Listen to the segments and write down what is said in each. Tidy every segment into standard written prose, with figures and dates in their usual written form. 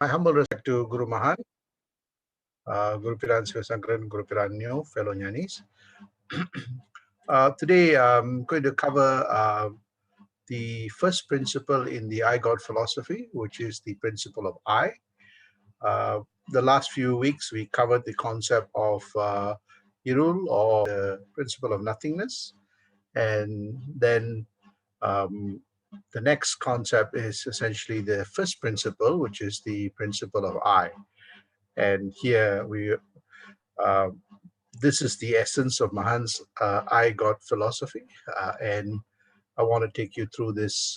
My humble respect to Guru Mahan, Guru Piran Sivasankaran, Guru Piran Neo, fellow Nyanis. Today, I'm going to cover the first principle in the I God philosophy, which is the principle of I. The last few weeks, we covered the concept of Irul, or the principle of nothingness. And then the next concept is essentially the first principle, which is the principle of I. And here uh, this is the essence of Mahan's I God philosophy. And I want to take you through this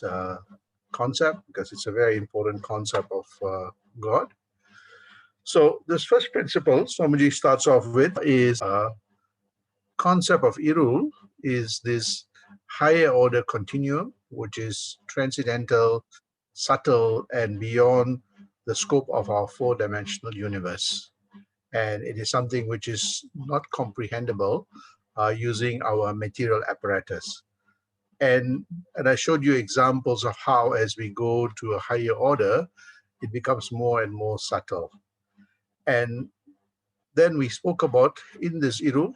concept because it's a very important concept of God. So this first principle Swamiji starts off with is concept of Irul is this higher order continuum, which is transcendental, subtle, and beyond the scope of our four-dimensional universe. And it is something which is not comprehensible using our material apparatus. And I showed you examples of how, as we go to a higher order, it becomes more and more subtle. And then we spoke about in this Iru,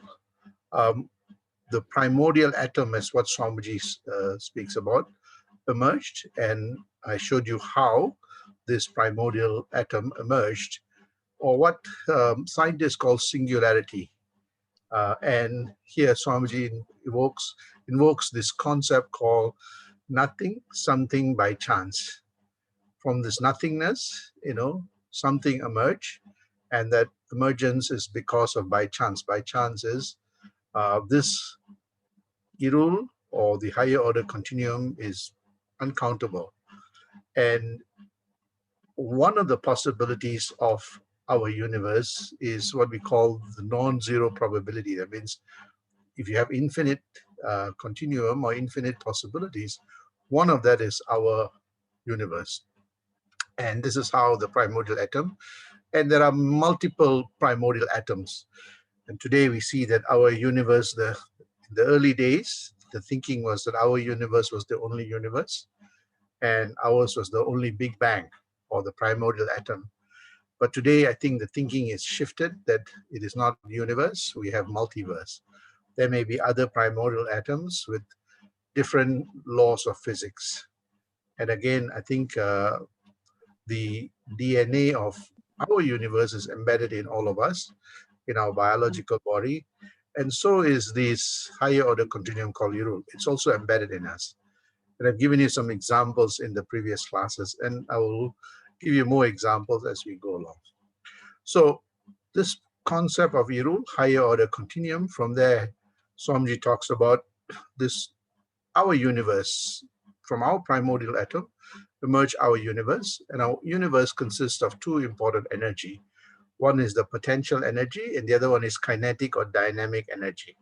the primordial atom, is what Swamiji speaks about, emerged. And I showed you how this primordial atom emerged, or what scientists call singularity. And here Swamiji invokes this concept called nothing, something by chance. From this nothingness, something emerged, and that emergence is because of by chance. By chance is this Irul, or the higher order continuum, is uncountable. And one of the possibilities of our universe is what we call the non-zero probability. That means if you have infinite continuum or infinite possibilities, one of that is our universe. And this is how the primordial atom, and there are multiple primordial atoms. And today we see that our universe, in the early days, the thinking was that our universe was the only universe, and ours was the only Big Bang, or the primordial atom. But today, I think the thinking is shifted, that it is not universe, we have multiverse. There may be other primordial atoms with different laws of physics. And again, I think the DNA of our universe is embedded in all of us, in our biological body. And so is this higher order continuum called Irul. It's also embedded in us. And I've given you some examples in the previous classes, and I will give you more examples as we go along. So this concept of Irul, higher order continuum, from there, Swamiji talks about this, our universe, from our primordial atom, emerge our universe. And our universe consists of two important energy. One is the potential energy, and the other one is kinetic or dynamic energy.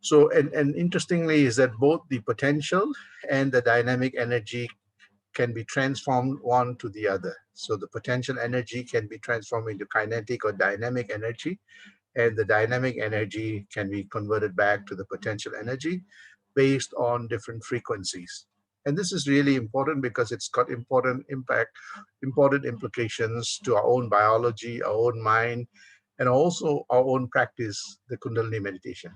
So, and interestingly is that both the potential and the dynamic energy can be transformed one to the other. So the potential energy can be transformed into kinetic or dynamic energy, and the dynamic energy can be converted back to the potential energy based on different frequencies. And this is really important because it's got important impact, important implications to our own biology, our own mind, and also our own practice, the Kundalini meditation.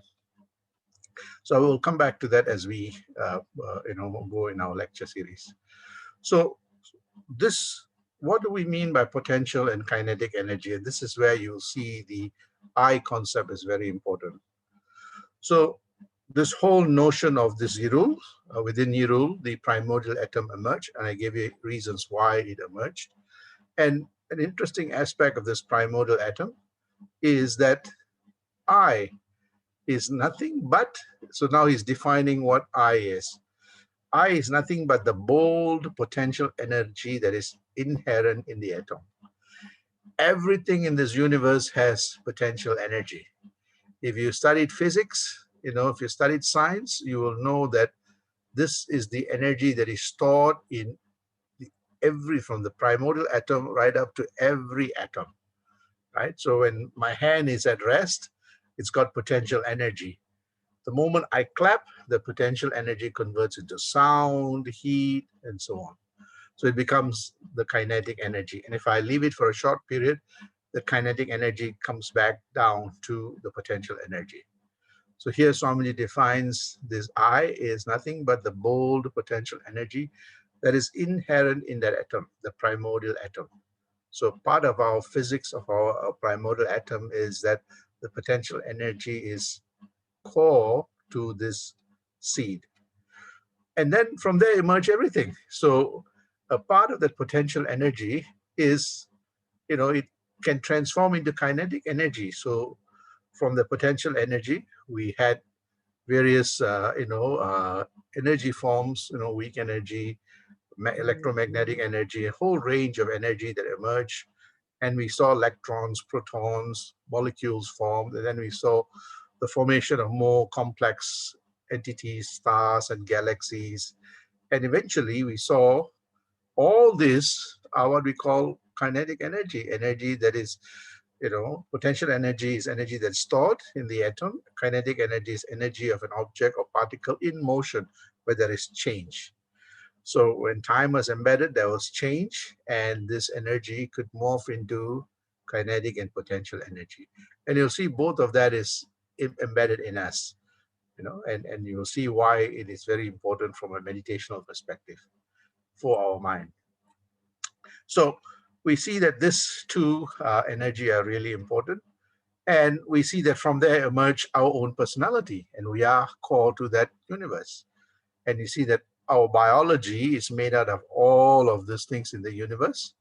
So I will come back to that as we go in our lecture series. So what do we mean by potential and kinetic energy? And this is where you'll see the I concept is very important. So this whole notion of this Irul, within Irul, the primordial atom emerged, and I gave you reasons why it emerged. And an interesting aspect of this primordial atom is that I is nothing but, so now he's defining what I is. I is nothing but the bold potential energy that is inherent in the atom. Everything in this universe has potential energy. If you studied physics, if you studied science, you will know that this is the energy that is stored in from the primordial atom right up to every atom, right? So when my hand is at rest, it's got potential energy. The moment I clap, the potential energy converts into sound, heat, and so on. So it becomes the kinetic energy. And if I leave it for a short period, the kinetic energy comes back down to the potential energy. So here Swamiji defines this I is nothing but the bold potential energy that is inherent in that atom, the primordial atom. So part of our physics of our primordial atom is that the potential energy is core to this seed. And then from there emerge everything. So a part of that potential energy is, it can transform into kinetic energy. So from the potential energy, we had various, energy forms, weak energy, electromagnetic energy, a whole range of energy that emerged. And we saw electrons, protons, molecules formed. And then we saw the formation of more complex entities, stars and galaxies. And eventually we saw all this are what we call kinetic energy, energy that is, potential energy is energy that's stored in the atom. Kinetic energy is energy of an object or particle in motion where there is change. So when time was embedded, there was change, and this energy could morph into kinetic and potential energy. And you'll see both of that is embedded in us, and you'll see why it is very important from a meditational perspective for our mind. So we see that these two energy are really important. And we see that from there emerge our own personality, and we are core to that universe. And you see that our biology is made out of all of these things in the universe,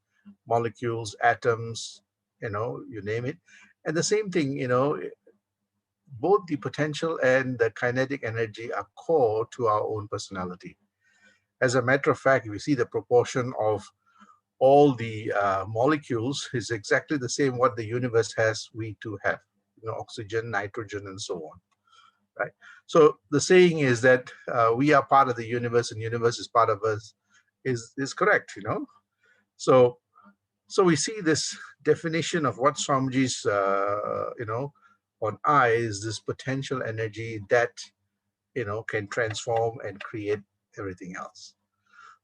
molecules, atoms, you name it. And the same thing, both the potential and the kinetic energy are core to our own personality. As a matter of fact, if you see the proportion of all the molecules is exactly the same what the universe has, we too have, oxygen, nitrogen, and so on, right? So the saying is that we are part of the universe and universe is part of us is correct, So we see this definition of what Swamiji's, on I is this potential energy that, can transform and create everything else.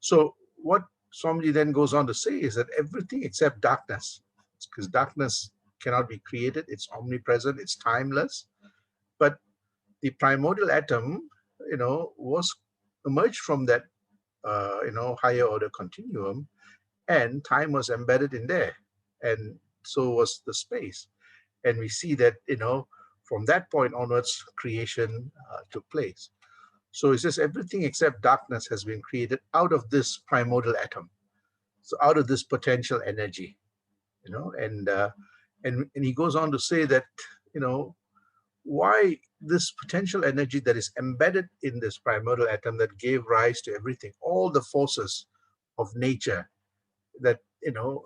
So what Swamiji then goes on to say is that everything except darkness, because darkness cannot be created, it's omnipresent, it's timeless. But the primordial atom, was emerged from that, higher order continuum, and time was embedded in there, and so was the space. And we see that, from that point onwards, creation took place. So it says everything except darkness has been created out of this primordial atom. So out of this potential energy, and he goes on to say that, why this potential energy that is embedded in this primordial atom that gave rise to everything, all the forces of nature that,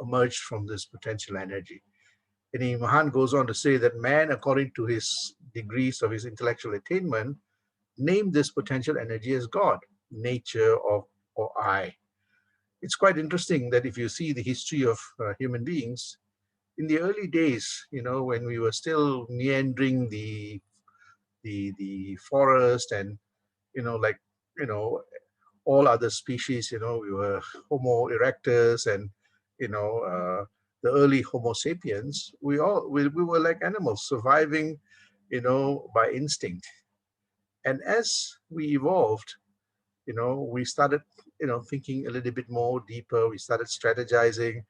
emerged from this potential energy. And Mahan goes on to say that man, according to his degrees of his intellectual attainment, named this potential energy as God, nature, or I. It's quite interesting that if you see the history of human beings, in the early days, when we were still meandering the forest, and like, all other species, we were Homo erectus, and the early Homo sapiens, we were like animals surviving, by instinct. And as we evolved, we started, thinking a little bit more deeper. We started strategizing,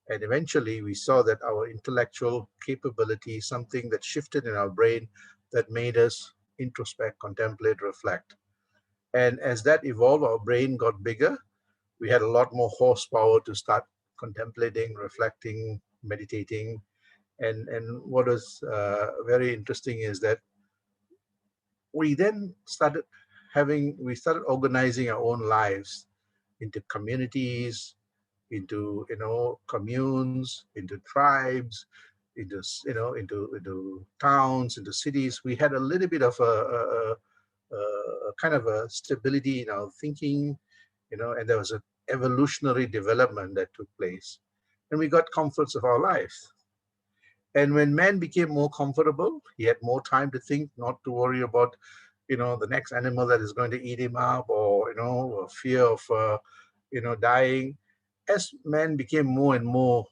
and eventually we saw that our intellectual capability, something that shifted in our brain that made us introspect, contemplate, reflect. And as that evolved, our brain got bigger. We had a lot more horsepower to start contemplating, reflecting, meditating. And what was very interesting is that we then we started organizing our own lives into communities, into, communes, into tribes, into, into towns, into cities. We had a little bit of a kind of a stability in our thinking, and there was an evolutionary development that took place, and we got comforts of our lives. And when man became more comfortable, he had more time to think, not to worry about, the next animal that is going to eat him up, or, a fear of, dying. as man became more and more,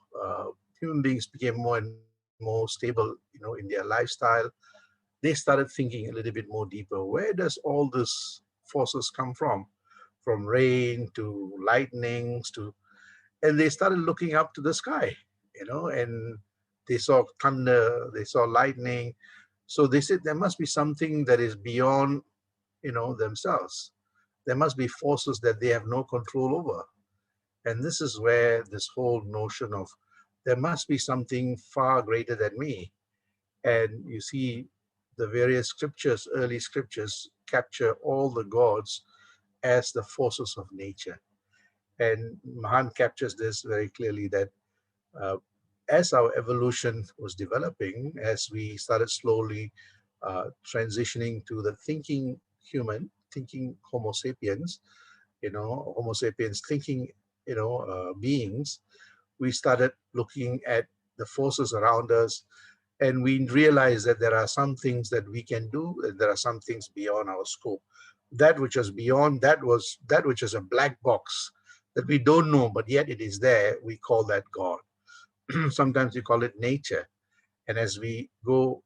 human beings became more and more stable, in their lifestyle, they started thinking a little bit more deeper. Where does all these forces come from rain to lightnings to, and they started looking up to the sky, and they saw thunder, they saw lightning. So they said there must be something that is beyond, themselves. There must be forces that they have no control over. And this is where this whole notion of there must be something far greater than me. And you see the various scriptures, early scriptures, capture all the gods as the forces of nature. And Mahan captures this very clearly, that uh, as our evolution was developing, as we started slowly transitioning to the thinking human, thinking Homo sapiens, Homo sapiens thinking, beings, we started looking at the forces around us, and we realized that there are some things that we can do, and there are some things beyond our scope. That which was beyond, that which is a black box that we don't know, but yet it is there. We call that God. Sometimes we call it nature. And as we go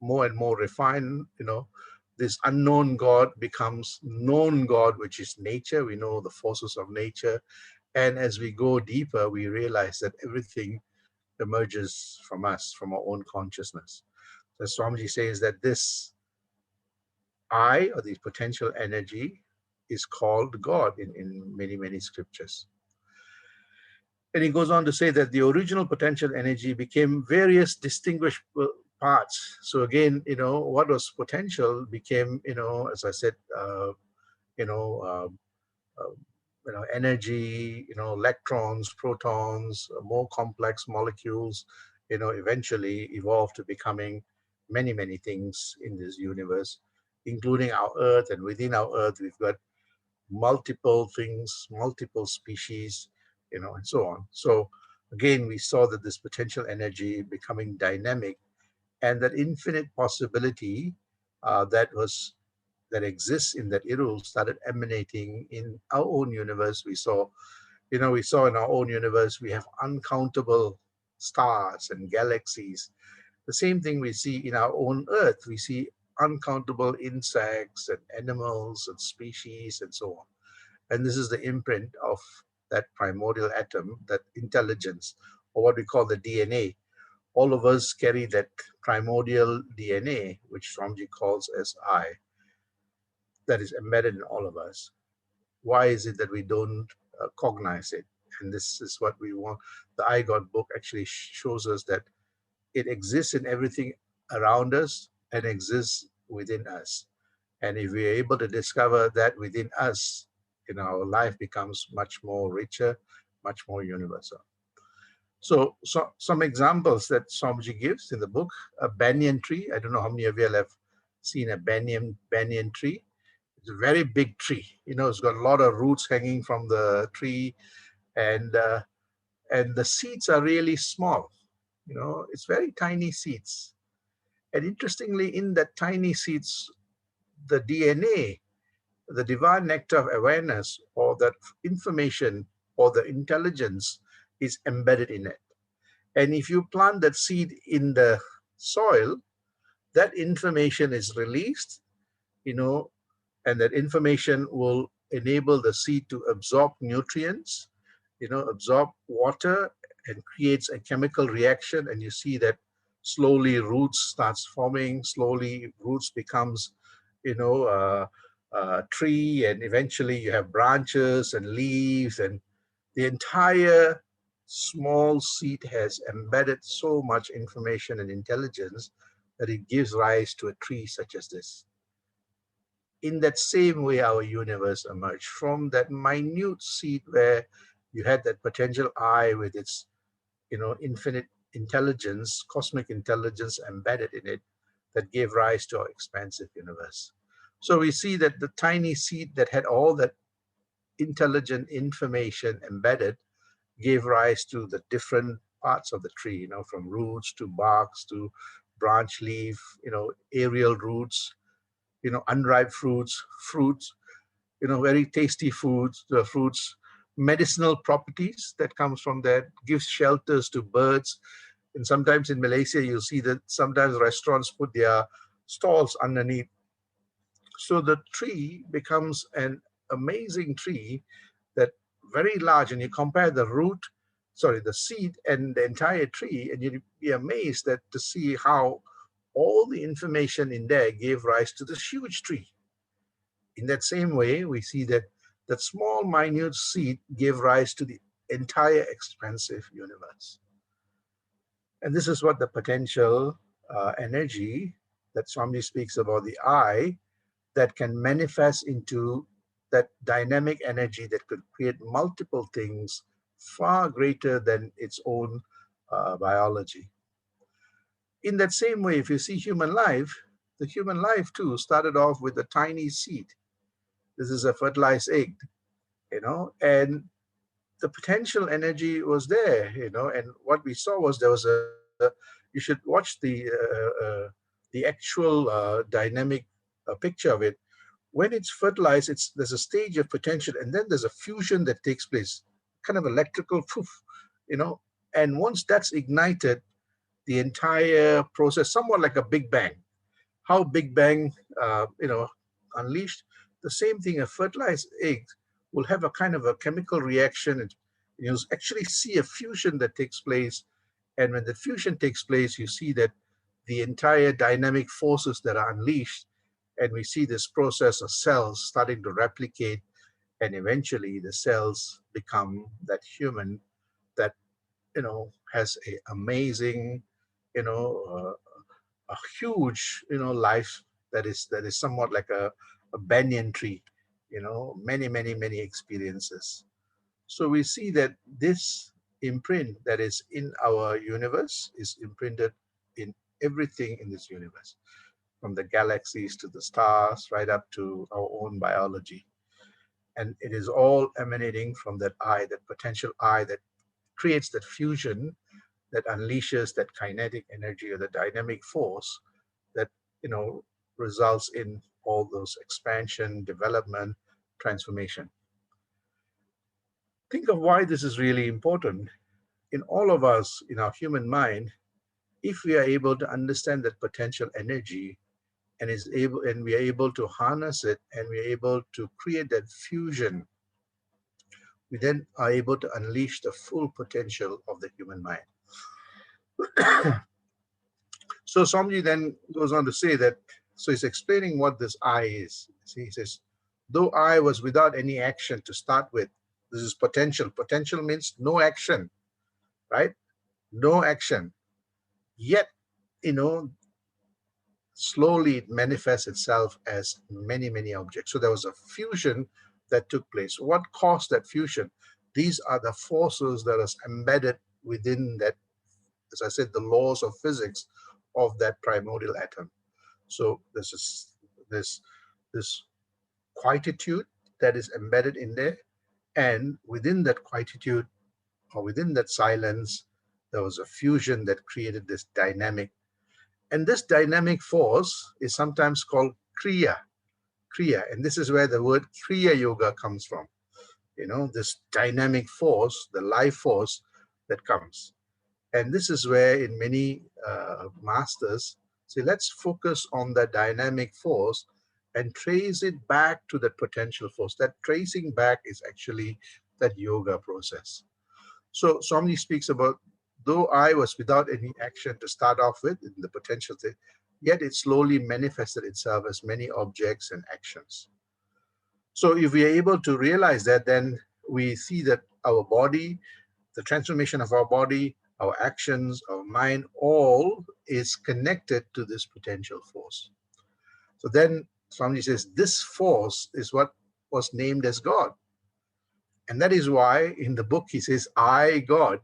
more and more refined, this unknown God becomes known God, which is nature. We know the forces of nature. And as we go deeper, we realize that everything emerges from us, from our own consciousness. So Swamiji says that this I, or the potential energy, is called God in many, many scriptures. And he goes on to say that the original potential energy became various distinguished parts. So again, what was potential became, as I said, you know, uh, energy, electrons, protons, more complex molecules, eventually evolved to becoming many, many things in this universe, including our Earth. And within our Earth, we've got multiple things, multiple species, and so on. So again, we saw that this potential energy becoming dynamic, and that infinite possibility that exists in that Irul started emanating in our own universe. We saw in our own universe, we have uncountable stars and galaxies. The same thing we see in our own Earth. We see uncountable insects and animals and species and so on. And this is the imprint of that primordial atom, that intelligence, or what we call the DNA. All of us carry that primordial DNA, which Swamiji calls as I, that is embedded in all of us. Why is it that we don't cognize it? And this is what we want. The I God book actually shows us that it exists in everything around us and exists within us. And if we are able to discover that within us, our life becomes much more richer, much more universal. So some examples that Swamiji gives in the book: a banyan tree. I don't know how many of you have seen a banyan tree. It's a very big tree. It's got a lot of roots hanging from the tree, and the seeds are really small. It's very tiny seeds. And interestingly, in that tiny seeds, the DNA, the divine nectar of awareness, or that information, or the intelligence, is embedded in it. And if you plant that seed in the soil, that information is released, and that information will enable the seed to absorb nutrients, absorb water, and creates a chemical reaction. And you see that slowly roots starts forming, slowly roots becomes, a tree, and eventually you have branches and leaves, and the entire small seed has embedded so much information and intelligence that it gives rise to a tree such as this. In that same way, our universe emerged from that minute seed where you had that potential I with its, infinite intelligence, cosmic intelligence embedded in it, that gave rise to our expansive universe. So we see that the tiny seed that had all that intelligent information embedded gave rise to the different parts of the tree, from roots to barks to branch leaf, aerial roots, unripe fruits, very tasty foods, the fruits, medicinal properties that comes from that, gives shelters to birds. And sometimes in Malaysia, you'll see that sometimes restaurants put their stalls underneath. So the tree becomes an amazing tree that very large, and you compare the root, sorry, the seed and the entire tree, and you'd be amazed that to see how all the information in there gave rise to this huge tree. In that same way, we see that that small, minute seed gave rise to the entire expansive universe. And this is what the potential energy that Swami speaks about, the I, that can manifest into that dynamic energy that could create multiple things far greater than its own biology. In that same way, if you see human life, the human life too started off with a tiny seed. This is a fertilized egg, and the potential energy was there, and what we saw was there was you should watch the actual dynamic picture of it. When it's fertilized, there's a stage of potential, and then there's a fusion that takes place, kind of electrical poof, you know. And once that's ignited, the entire process, somewhat like a Big Bang. How Big Bang, unleashed, the same thing. A fertilized egg will have a kind of a chemical reaction, and you'll actually see a fusion that takes place. And when the fusion takes place, you see that the entire dynamic forces that are unleashed, and we see this process of cells starting to replicate, and eventually the cells become that human that has a amazing, you know, a huge, life that is somewhat like a banyan tree, many, many, many experiences. So we see that this imprint that is in our universe is imprinted in everything in this universe, from the galaxies to the stars, right up to our own biology. And it is all emanating from that I, that potential I that creates that fusion, that unleashes that kinetic energy or the dynamic force that, you know, results in all those expansion, development, transformation. Think of why this is really important. In all of us, in our human mind, if we are able to understand that potential energy and we are able to harness it, and we are able to create that fusion, we then are able to unleash the full potential of the human mind. So Swamiji then goes on to say that, so he's explaining what this I is. See, he says, though I was without any action to start with, this is potential. Potential means no action, right? No action. Yet, you know, slowly it manifests itself as many, many objects. So there was a fusion that took place. What caused that fusion? These are the forces that is embedded within that, as I said, the laws of physics of that primordial atom. So this quietude that is embedded in there, and within that quietude or within that silence, there was a fusion that created this dynamic. And this dynamic force is sometimes called Kriya. Kriya. And this is where the word Kriya Yoga comes from. This dynamic force, the life force that comes. And this is where in many masters say, let's focus on the dynamic force and trace it back to that potential force. That tracing back is actually that yoga process. So Swami speaks about, though I was without any action to start off with in the potential thing, yet it slowly manifested itself as many objects and actions. So if we are able to realize that, then we see that our body, the transformation of our body, our actions, our mind, all is connected to this potential force. So then Swami says, this force is what was named as God. And that is why in the book he says, I, God,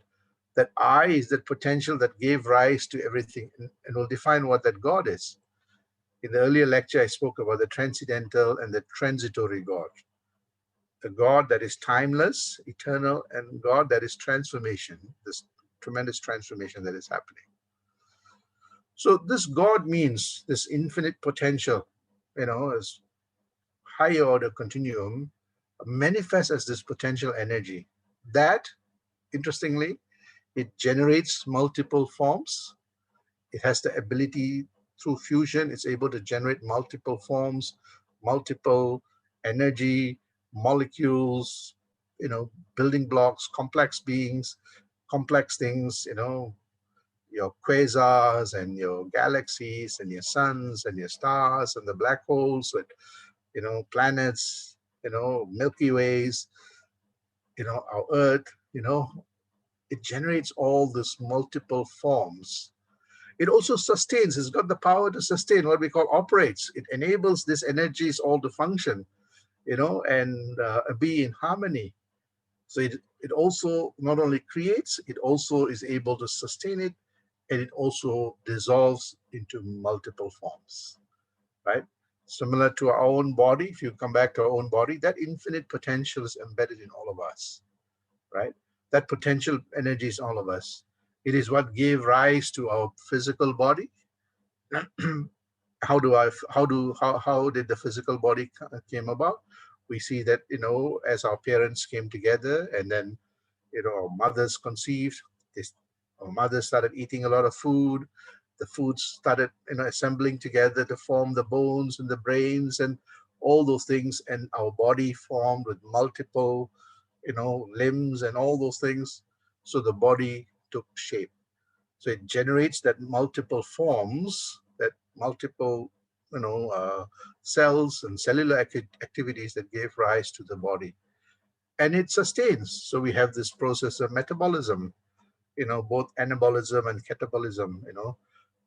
that I is the potential that gave rise to everything, and will define what that God is. In the earlier lecture, I spoke about the transcendental and the transitory God. The God that is timeless, eternal, and God that is transformation, this tremendous transformation that is happening. So this God means this infinite potential, as higher order continuum manifests as this potential energy that, interestingly, it generates multiple forms. It has the ability, through fusion, it's able to generate multiple forms, multiple energy, molecules, building blocks, complex beings, complex things, your quasars and your galaxies and your suns and your stars and the black holes with, planets, Milky Ways, our Earth, it generates all these multiple forms. It also sustains, it's got the power to sustain, what we call operates. It enables these energies all to function, and be in harmony. So it also not only creates, it also is able to sustain it, and it also dissolves into multiple forms, right? Similar to our own body, if you come back to our own body, that infinite potential is embedded in all of us, right? That potential energy is all of us. It is what gave rise to our physical body. How did the physical body came about? We see that, as our parents came together, and then, our mothers conceived. This, our mothers started eating a lot of food. The foods started, assembling together to form the bones and the brains and all those things, and our body formed with multiple, limbs and all those things. So the body took shape. So it generates that multiple forms, that multiple, cells and cellular activities that gave rise to the body, and it sustains. So we have this process of metabolism, both anabolism and catabolism,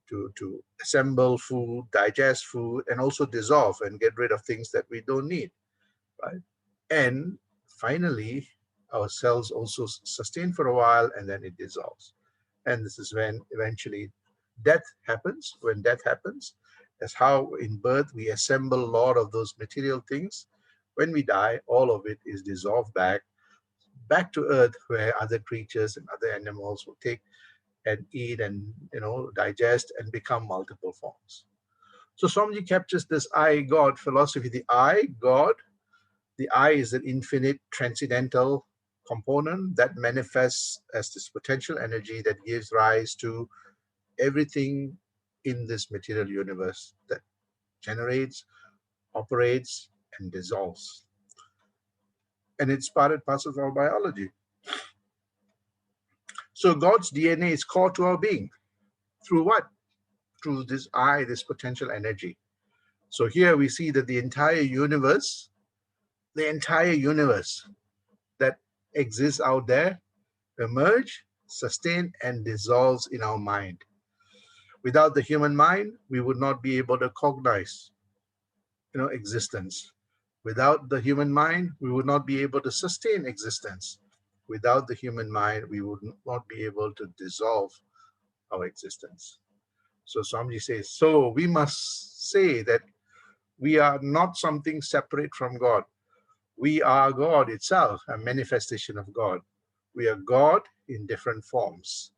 to assemble food, digest food, and also dissolve and get rid of things that we don't need, right? And finally, our cells also sustain for a while, and then it dissolves. And this is when eventually death happens. When death happens, that's how in birth we assemble a lot of those material things. When we die, all of it is dissolved back to earth, where other creatures and other animals will take and eat and, digest and become multiple forms. So Swamiji captures this I God philosophy. The I God, the I is an infinite transcendental component that manifests as this potential energy that gives rise to everything in this material universe, that generates, operates, and dissolves. And it's part and parcel of our biology. So God's DNA is core to our being. Through what? Through this I, this potential energy. So here we see that the entire universe that exists out there, emerge, sustain, and dissolves in our mind. Without the human mind, we would not be able to cognize, existence. Without the human mind, we would not be able to sustain existence. Without the human mind, we would not be able to dissolve our existence. So Swamiji says, so we must say that we are not something separate from God. We are God itself, a manifestation of God. We are God in different forms.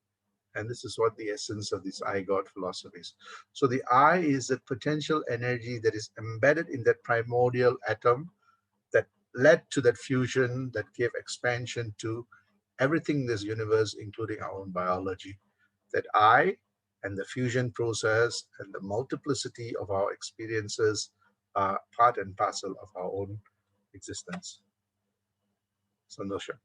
And this is what the essence of this I God philosophy is. So the I is the potential energy that is embedded in that primordial atom that led to that fusion, that gave expansion to everything in this universe, including our own biology. That I and the fusion process and the multiplicity of our experiences are part and parcel of our own existence. Sandosha.